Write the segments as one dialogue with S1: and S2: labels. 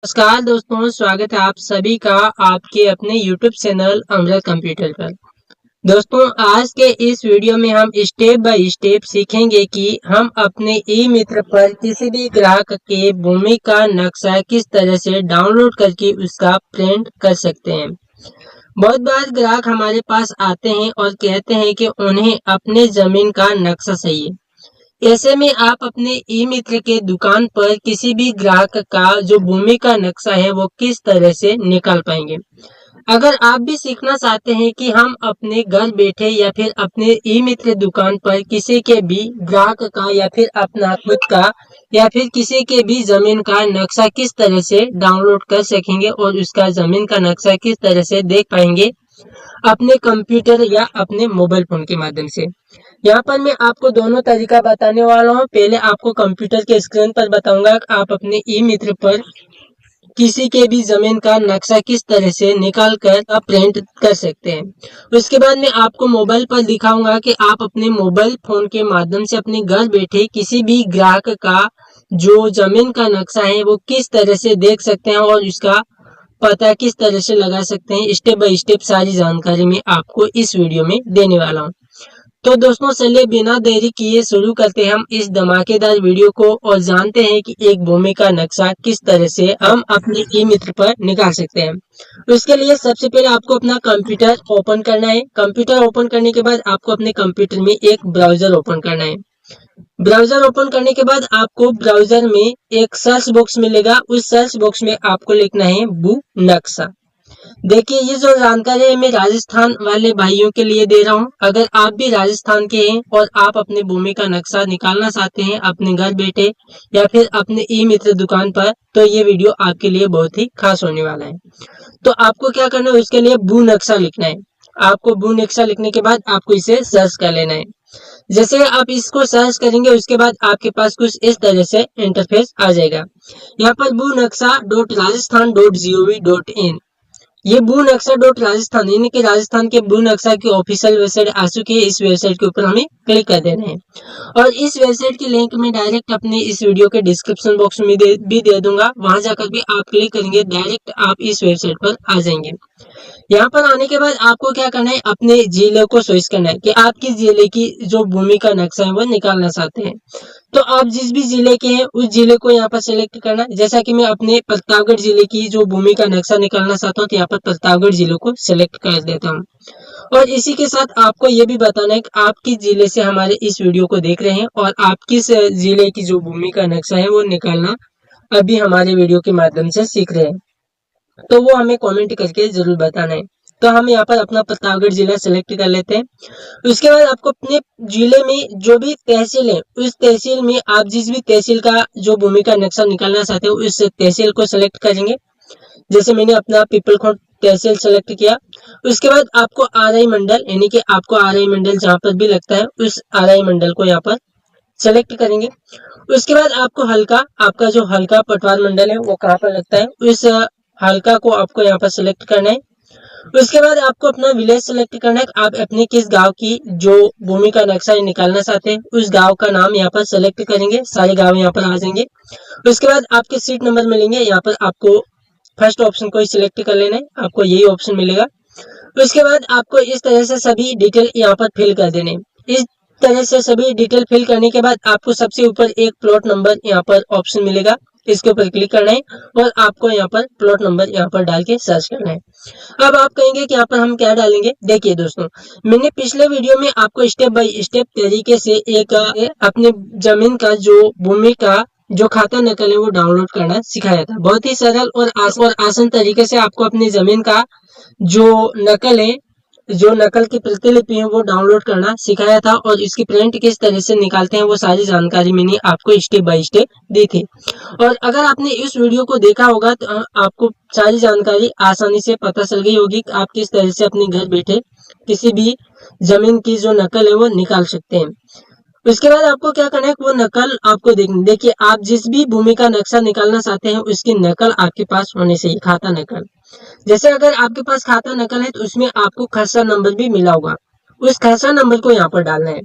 S1: नमस्कार दोस्तों, स्वागत है आप सभी का आपके अपने YouTube चैनल अमृत कंप्यूटर पर। दोस्तों, आज के इस वीडियो में हम स्टेप बाय स्टेप सीखेंगे कि हम अपने ई मित्र पर किसी भी ग्राहक के भूमि का नक्शा किस तरह से डाउनलोड करके उसका प्रिंट कर सकते हैं। बहुत बार ग्राहक हमारे पास आते हैं और कहते हैं कि उन्हें अपने जमीन का नक्शा चाहिए। ऐसे में आप अपने ई मित्र के दुकान पर किसी भी ग्राहक का जो भूमि का नक्शा है वो किस तरह से निकाल पाएंगे। अगर आप भी सीखना चाहते हैं कि हम अपने घर बैठे या फिर अपने ई मित्र दुकान पर किसी के भी ग्राहक का या फिर अपना खुद का या फिर किसी के भी जमीन का नक्शा किस तरह से डाउनलोड कर सकेंगे और उसका जमीन का नक्शा किस तरह से देख पाएंगे अपने कंप्यूटर या अपने मोबाइल फोन के माध्यम से। यहाँ पर मैं आपको दोनों तरीका बताने वाला हूँ। पहले आपको कंप्यूटर के स्क्रीन पर बताऊंगा आप अपने ई मित्र पर किसी के भी जमीन का नक्शा किस तरह से निकाल कर आप प्रिंट कर सकते हैं। उसके बाद मैं आपको मोबाइल पर दिखाऊंगा कि आप अपने मोबाइल फोन के माध्यम से अपने घर बैठे किसी भी ग्राहक का जो जमीन का नक्शा है वो किस तरह से देख सकते हैं और उसका पता किस तरह से लगा सकते हैं। स्टेप बाय स्टेप सारी जानकारी मैं आपको इस वीडियो में देने वाला हूँ। तो दोस्तों, चलिए बिना देरी किए शुरू करते हैं हम इस धमाकेदार वीडियो को और जानते हैं कि एक भूमि का नक्शा किस तरह से हम अपने ई मित्र पर निकाल सकते हैं। उसके लिए सबसे पहले आपको अपना कंप्यूटर ओपन करना है। कंप्यूटर ओपन करने के बाद आपको अपने कंप्यूटर में एक ब्राउजर ओपन करना है। ब्राउजर ओपन करने के बाद आपको ब्राउजर में एक सर्च बॉक्स मिलेगा। उस सर्च बॉक्स में आपको लिखना है भू नक्शा। देखिए, ये जो जानकारी है मैं राजस्थान वाले भाइयों के लिए दे रहा हूँ। अगर आप भी राजस्थान के हैं और आप अपने भूमि का नक्शा निकालना चाहते हैं अपने घर बैठे या फिर अपने ई मित्र दुकान पर, तो ये वीडियो आपके लिए बहुत ही खास होने वाला है। तो आपको क्या करना है, उसके लिए भू नक्शा लिखना है। आपको भू नक्शा लिखने के बाद आपको इसे सर्च कर लेना है। जैसे आप इसको सर्च करेंगे उसके बाद आपके पास कुछ इस तरह से इंटरफेस आ जाएगा। यहाँ पर भू नक्शा .rajasthan.gov.in, ये भू नक्शा .राजस्थान यानी कि राजस्थान के भू नक्शा की ऑफिशियल वेबसाइट आ चुकी है। इस वेबसाइट के ऊपर हमें क्लिक कर देना है और इस वेबसाइट की लिंक मैं डायरेक्ट अपने इस वीडियो के डिस्क्रिप्शन बॉक्स में भी दे दूंगा। वहां जाकर भी आप क्लिक करेंगे डायरेक्ट आप इस वेबसाइट पर आ जाएंगे। यहाँ पर आने के बाद आपको क्या करना है, अपने जिले को चॉइस करना है कि आपकी जिले की जो भूमि का नक्शा है वो निकालना चाहते हैं। तो आप जिस भी जिले के हैं उस जिले को यहाँ पर सिलेक्ट करना है। जैसा कि मैं अपने प्रतापगढ़ जिले की जो भूमि का नक्शा निकालना चाहता हूँ तो यहाँ पर प्रतापगढ़ जिले को सिलेक्ट कर देता हूँ। और इसी के साथ आपको ये भी बताना है कि आप किस जिले से हमारे इस वीडियो को देख रहे हैं और आप किस जिले की जो भूमि का नक्शा है वो निकालना अभी हमारे वीडियो के माध्यम से सीख रहे हैं, तो वो हमें कमेंट करके जरूर बताना है। तो हम यहाँ पर अपना प्रतापगढ़ जिला सेलेक्ट कर लेते हैं। उसके बाद आपको अपने जिले में जो भी तहसील है उस तहसील में आप जिस भी तहसील का जो भूमि का नक्शा निकालना चाहते हो उस तहसील को सिलेक्ट करेंगे। जैसे मैंने अपना पीपलखोट तहसील सेलेक्ट किया। उसके बाद आपको आरआई मंडल यानी कि आपको आरआई मंडल जहाँ पर भी लगता है उस आरआई मंडल को यहाँ पर सेलेक्ट करेंगे। उसके बाद आपको हल्का, आपका जो हल्का पटवार मंडल है वो कहाँ पर लगता है उस हल्का को आपको यहाँ पर सिलेक्ट करना है। उसके बाद आपको अपना विलेज सिलेक्ट करना है। आप अपने किस गांव की जो भूमि का नक्शा निकालना चाहते हैं उस गांव का नाम यहाँ पर सिलेक्ट करेंगे। सारे गांव यहाँ पर आ जाएंगे। उसके बाद आपके सीट नंबर मिलेंगे। यहाँ पर आपको फर्स्ट ऑप्शन को ही सिलेक्ट कर लेना है, आपको यही ऑप्शन मिलेगा। उसके बाद आपको इस तरह से सभी डिटेल यहाँ पर फिल कर देने। इस तरह से सभी डिटेल फिल करने के बाद आपको सबसे ऊपर एक प्लॉट नंबर यहाँ पर ऑप्शन मिलेगा, इसके ऊपर क्लिक करना है और आपको यहाँ पर प्लॉट नंबर यहाँ पर डाल के सर्च करना है। अब आप कहेंगे कि यहाँ पर हम क्या डालेंगे। देखिए दोस्तों, मैंने पिछले वीडियो में आपको स्टेप बाय स्टेप तरीके से एक अपने जमीन का जो भूमि का जो खाता नकल है वो डाउनलोड करना सिखाया था। बहुत ही सरल और आसान तरीके से आपको अपनी जमीन का जो नकल है, जो नकल की प्रतिलिपि है वो डाउनलोड करना सिखाया था और इसकी प्रिंट किस तरह से निकालते हैं वो सारी जानकारी मैंने आपको स्टेप बाय स्टेप दी थी। और अगर आपने इस वीडियो को देखा होगा तो आपको सारी जानकारी आसानी से पता चल गई होगी कि आप किस तरह से अपने घर बैठे किसी भी जमीन की जो नकल है वो निकाल सकते हैं। उसके बाद आपको क्या करना है, वो नकल आपको देखनी। देखिए, आप जिस भी भूमि का नक्शा निकालना चाहते हैं उसकी नकल आपके पास होने चाहिए, खाता नकल। जैसे अगर आपके पास खाता नकल है तो उसमें आपको खसरा नंबर भी मिला होगा। उस खसरा नंबर को यहाँ पर डालना है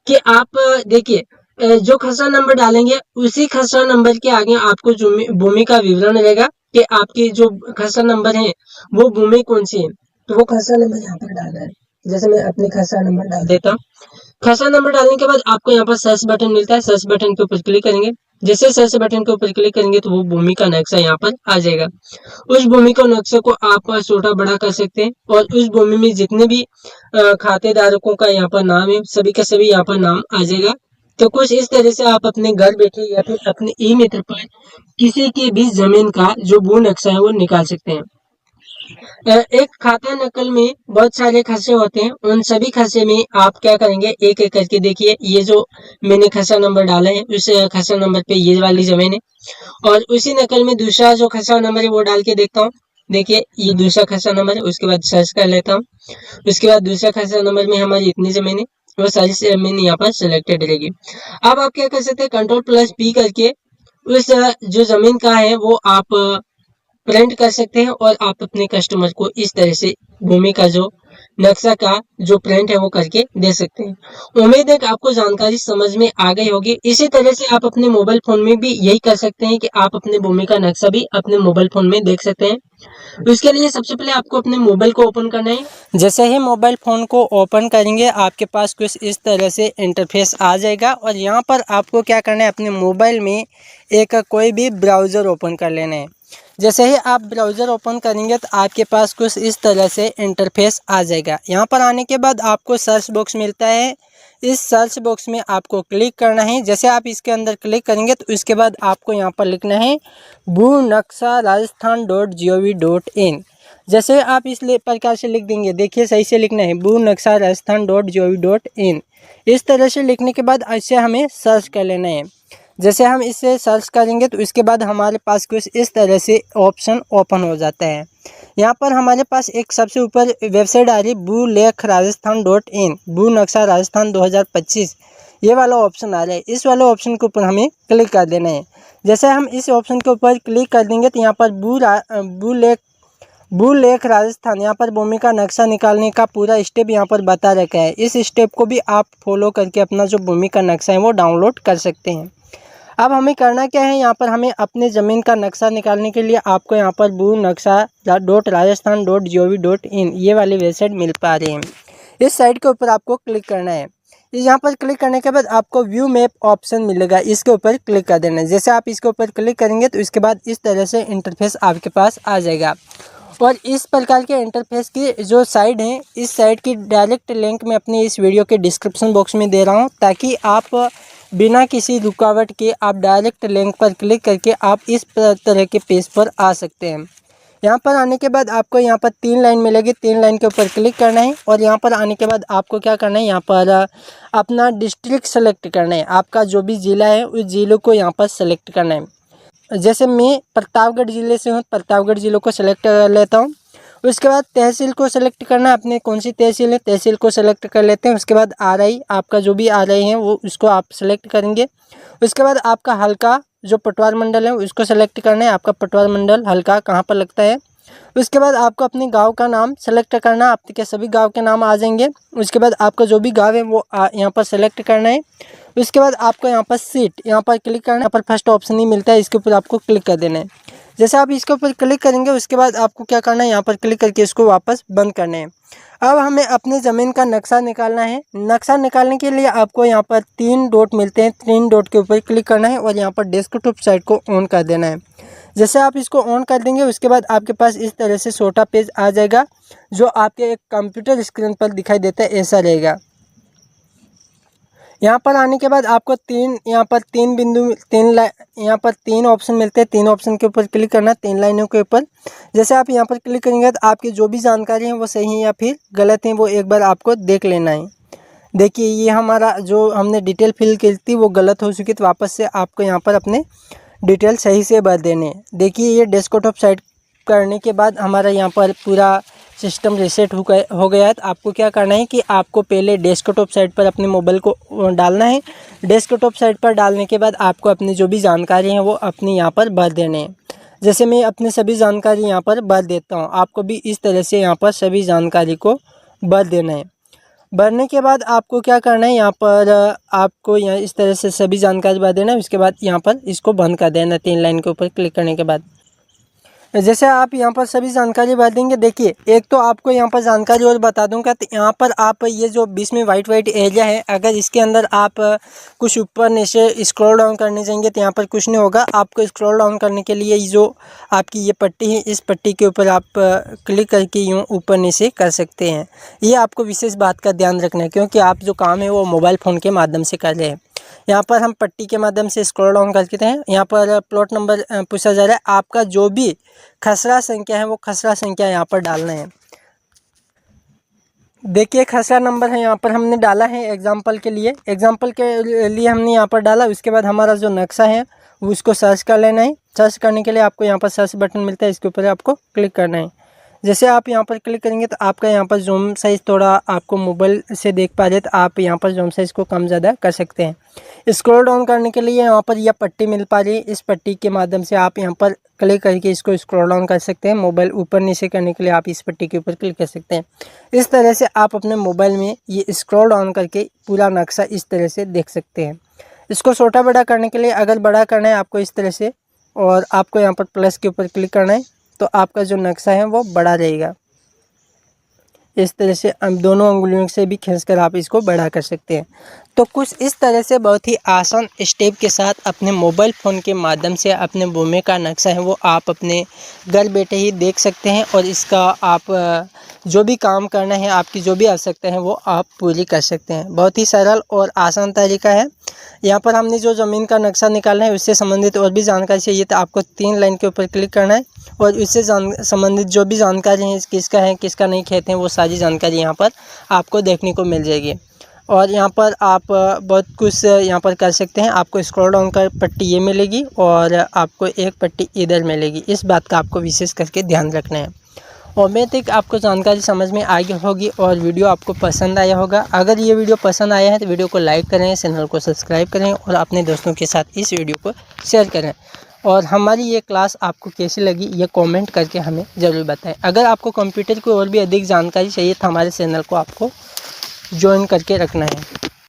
S1: कि आप देखिए जो खसरा नंबर डालेंगे उसी खसरा नंबर के आगे आपको जो भूमि का विवरण रहेगा कि आपकी जो खसरा नंबर है वो भूमि कौन सी है, तो वो खसरा नंबर यहाँ पर डालना है। जैसे मैं अपने खसरा नंबर डाल देता हूँ। खसरा नंबर डालने के बाद आपको यहाँ पर सर्च बटन मिलता है, सर्च बटन के ऊपर क्लिक करेंगे। जैसे सर्च बटन के ऊपर क्लिक करेंगे तो वो भूमि का नक्शा यहाँ पर आ जाएगा। उस भूमि का नक्शे को आप छोटा बड़ा कर सकते हैं और उस भूमि में जितने भी खातेदारों का यहाँ पर नाम है सभी का सभी यहाँ पर नाम आ जाएगा। तो कुछ इस तरह से आप अपने घर बैठे या फिर अपने ई मित्र पर किसी की भी जमीन का जो भू नक्शा है वो निकाल सकते हैं। एक खाता नकल में बहुत सारे खर्चे होते हैं, उन सभी खर्चे में आप क्या करेंगे एक एक करके देखिए। ये जो मैंने खसरा नंबर डाला है उस खसरा नंबर पे ये वाली जमीन है और उसी नकल में दूसरा जो खसरा नंबर है वो डाल के देखता हूँ। देखिए ये दूसरा खसरा नंबर है, उसके बाद सर्च कर लेता हूँ। उसके बाद दूसरा खसरा नंबर में हमारी इतनी जमीन है, वो सारी जमीन यहाँ पर सिलेक्टेड रहेगी। अब आप क्या कर सकते हैं, Ctrl+P करके उस जो जमीन का है वो आप प्रिंट कर सकते हैं और आप अपने कस्टमर को इस तरह से भूमि का जो नक्शा का जो प्रिंट है वो करके दे सकते हैं। उम्मीद है कि आपको जानकारी समझ में आ गई होगी। इसी तरह से आप अपने मोबाइल फोन में भी यही कर सकते हैं कि आप अपने भूमि का नक्शा भी अपने मोबाइल फोन में देख सकते हैं। उसके लिए सबसे पहले आपको अपने मोबाइल को ओपन करना है। जैसे ही मोबाइल फ़ोन को ओपन करेंगे आपके पास कुछ इस तरह से इंटरफेस आ जाएगा और यहाँ पर आपको क्या करना है, अपने मोबाइल में एक कोई भी ब्राउज़र ओपन कर लेना है। जैसे ही आप ब्राउज़र ओपन करेंगे तो आपके पास कुछ इस तरह से इंटरफेस आ जाएगा। यहाँ पर आने के बाद आपको सर्च बॉक्स मिलता है, इस सर्च बॉक्स में आपको क्लिक करना है। जैसे आप इसके अंदर क्लिक करेंगे तो उसके बाद आपको यहाँ पर लिखना है bunaksa.rajasthan.gov.in। जैसे आप इस प्रकार से लिख देंगे, देखिए सही से लिखना है bunaksa.rajasthan.gov.in। इस तरह से लिखने के बाद ऐसे हमें सर्च कर लेना है। जैसे हम इसे सर्च करेंगे तो इसके बाद हमारे पास कुछ इस तरह से ऑप्शन ओपन हो जाता है। यहाँ पर हमारे पास एक सबसे ऊपर वेबसाइट आ रही है bunaksa.rajasthan.in, bunaksa राजस्थान 2025, ये वाला ऑप्शन आ रहा है। इस वाले ऑप्शन के ऊपर हमें क्लिक कर देना है। जैसे हम इस ऑप्शन के ऊपर क्लिक कर देंगे तो यहाँ पर भूलेख राजस्थान, यहाँ पर भूमि का नक्शा निकालने का पूरा स्टेप यहाँ पर बता रखा है। इस स्टेप को भी आप फॉलो करके अपना जो भूमि का नक्शा है वो डाउनलोड कर सकते हैं। अब हमें करना क्या है, यहाँ पर हमें अपने ज़मीन का नक्शा निकालने के लिए आपको यहाँ पर bunaksa.rajasthan.gov.in ये वाली वेबसाइट मिल पा रही है। इस साइट के ऊपर आपको क्लिक करना है। यहाँ पर क्लिक करने के बाद आपको व्यू मैप ऑप्शन मिलेगा, इसके ऊपर क्लिक कर देना है। जैसे आप इसके ऊपर क्लिक करेंगे तो इसके बाद इस तरह से इंटरफेस आपके पास आ जाएगा और इस प्रकार के इंटरफेस की जो साइट है, इस साइट की डायरेक्ट लिंक मैं अपनी इस वीडियो के डिस्क्रिप्शन बॉक्स में दे रहा हूँ, ताकि आप बिना किसी रुकावट के आप डायरेक्ट लिंक पर क्लिक करके आप इस तरह के पेज पर आ सकते हैं। यहाँ पर आने के बाद आपको यहाँ पर 3 लाइन मिलेगी, 3 लाइन के ऊपर क्लिक करना है और यहाँ पर आने के बाद आपको क्या करना है, यहाँ पर अपना डिस्ट्रिक्ट सेलेक्ट करना है। आपका जो भी ज़िला है उस ज़िले को यहाँ पर सेलेक्ट करना है। जैसे मैं प्रतापगढ़ ज़िले से हूँ, प्रतापगढ़ ज़िले को सेलेक्ट कर लेता हूँ। उसके बाद तहसील को सेलेक्ट करना है, अपने कौन सी तहसील है तहसील को सेलेक्ट कर लेते हैं। उसके बाद RI आपका जो भी RI है वो उसको आप सेलेक्ट करेंगे। उसके बाद आपका हल्का जो पटवार मंडल है उसको सेलेक्ट करना है, आपका पटवार मंडल हल्का कहाँ पर लगता है। उसके बाद आपको अपने गांव का नाम सेलेक्ट करना है, आपके सभी गांव के नाम आ जाएंगे। उसके बाद आपका जो भी गांव है वो यहाँ पर सेलेक्ट करना है। उसके बाद आपको यहाँ पर सीट यहाँ पर क्लिक करना है, यहाँ पर फर्स्ट ऑप्शन ही मिलता है, इसके ऊपर आपको क्लिक कर देना है। जैसे आप इसके ऊपर क्लिक करेंगे उसके बाद आपको क्या करना है, यहाँ पर क्लिक करके इसको वापस बंद करना है। अब हमें अपने ज़मीन का नक्शा निकालना है। नक्शा निकालने के लिए आपको यहाँ पर 3 डॉट मिलते हैं, 3 डॉट के ऊपर क्लिक करना है और यहाँ पर डेस्कटॉप साइट को ऑन कर देना है। जैसे आप इसको ऑन कर देंगे उसके बाद आपके पास इस तरह से छोटा पेज आ जाएगा, जो आपके एक कंप्यूटर स्क्रीन पर दिखाई देता है, ऐसा रहेगा। यहाँ पर आने के बाद आपको यहाँ पर 3 बिंदु यहाँ पर 3 ऑप्शन मिलते हैं, 3 ऑप्शन के ऊपर क्लिक करना है, 3 लाइनों के ऊपर। जैसे आप यहाँ पर क्लिक करेंगे तो आपकी जो भी जानकारी है वो सही है या फिर गलत है वो एक बार आपको देख लेना है। देखिए ये हमारा जो हमने डिटेल फिल की थी वो गलत हो चुकी, तो वापस से आपको यहाँ पर अपने डिटेल सही से भर देने। देखिए ये डेस्कटॉप साइट करने के बाद हमारा यहाँ पर पूरा सिस्टम रीसेट हो गया है। तो आपको क्या करना है कि आपको पहले डेस्कटॉप साइट पर अपने मोबाइल को डालना है। डेस्कटॉप साइट पर डालने के बाद आपको अपनी जो भी जानकारी है वो अपनी यहाँ पर भर देने हैं। जैसे मैं अपनी सभी जानकारी यहाँ पर भर देता हूँ, आपको भी इस तरह से यहाँ पर सभी जानकारी को भर देना है। भरने के बाद आपको क्या करना है, यहाँ पर आपको यहाँ इस तरह से सभी जानकारी भर देना है। उसके बाद यहाँ पर इसको बंद कर देना 3 लाइन के ऊपर क्लिक करने के बाद।
S2: जैसे आप यहाँ पर सभी जानकारी भर देंगे। देखिए एक तो आपको यहाँ पर जानकारी और बता दूंगा, तो यहाँ पर आप ये जो बीच में वाइट एरिया है, अगर इसके अंदर आप कुछ ऊपर नीचे स्क्रॉल डाउन करने जाएंगे तो यहाँ पर कुछ नहीं होगा। आपको स्क्रॉल डाउन करने के लिए जो आपकी ये पट्टी है, इस पट्टी के ऊपर आप क्लिक करके यूँ ऊपर नीचे कर सकते हैं। ये आपको विशेष बात का ध्यान रखना है, क्योंकि आप जो काम है वो मोबाइल फ़ोन के माध्यम से कर रहे हैं। यहाँ पर हम पट्टी के माध्यम से स्क्रॉल डाउन करते हैं। यहाँ पर प्लॉट नंबर पूछा जा रहा है, आपका जो भी खसरा संख्या है वो खसरा संख्या यहाँ पर डालना है। देखिए खसरा नंबर है यहाँ पर हमने डाला है एग्जाम्पल के लिए हमने यहाँ पर डाला। उसके बाद हमारा जो नक्शा है वो उसको सर्च कर लेना है। सर्च करने के लिए आपको यहाँ पर सर्च बटन मिलता है, इसके ऊपर आपको क्लिक करना है। जैसे आप यहाँ पर क्लिक करेंगे तो आपका यहाँ पर जूम साइज़ थोड़ा आपको मोबाइल से देख पा रहे, तो आप यहाँ पर जूम साइज़ को कम ज़्यादा कर सकते हैं। स्क्रॉल डाउन करने के लिए यहाँ पर यह पट्टी मिल पा रही है, इस पट्टी के माध्यम से आप यहाँ पर क्लिक करके इसको स्क्रॉल डाउन कर सकते हैं। मोबाइल ऊपर नीचे करने के लिए आप इस पट्टी के ऊपर क्लिक कर सकते हैं। इस तरह से आप अपने मोबाइल में ये स्क्रॉल डाउन करके पूरा नक्शा इस तरह से देख सकते हैं। इसको छोटा बड़ा करने के लिए, अगर बड़ा करना है आपको इस तरह से, और आपको यहाँ पर प्लस के ऊपर क्लिक करना है, तो आपका जो नक्शा है वो बड़ा रहेगा। इस तरह से हम दोनों उंगलियों से भी खींचकर आप इसको बड़ा कर सकते हैं। तो कुछ इस तरह से बहुत ही आसान स्टेप के साथ अपने मोबाइल फ़ोन के माध्यम से अपने भूमि का नक्शा है वो आप अपने घर बैठे ही देख सकते हैं, और इसका आप जो भी काम करना है, आपकी जो भी आवश्यकता है वो आप पूरी कर सकते हैं। बहुत ही सरल और आसान तरीका है। यहाँ पर हमने जो ज़मीन का नक्शा निकाला है उससे संबंधित और भी जानकारी चाहिए तो आपको 3 लाइन के ऊपर क्लिक करना है, और उससे संबंधित जो भी जानकारी है, किसका नहीं खेत है, वो सारी जानकारी यहाँ पर आपको देखने को मिल जाएगी। और यहाँ पर आप बहुत कुछ यहाँ पर कर सकते हैं। आपको स्क्रॉल डाउन कर पट्टी ये मिलेगी और आपको एक पट्टी इधर मिलेगी। इस बात का आपको विशेष करके ध्यान रखना है। उम्मीद है कि आपको जानकारी समझ में आ गई होगी और वीडियो आपको पसंद आया होगा। अगर ये वीडियो पसंद आया है तो वीडियो को लाइक करें, चैनल को सब्सक्राइब करें और अपने दोस्तों के साथ इस वीडियो को शेयर करें। और हमारी ये क्लास आपको कैसी लगी ये कमेंट करके हमें ज़रूर बताएं। अगर आपको कंप्यूटर की और भी अधिक जानकारी चाहिए तो हमारे चैनल को आपको ज्वाइन करके रखना है।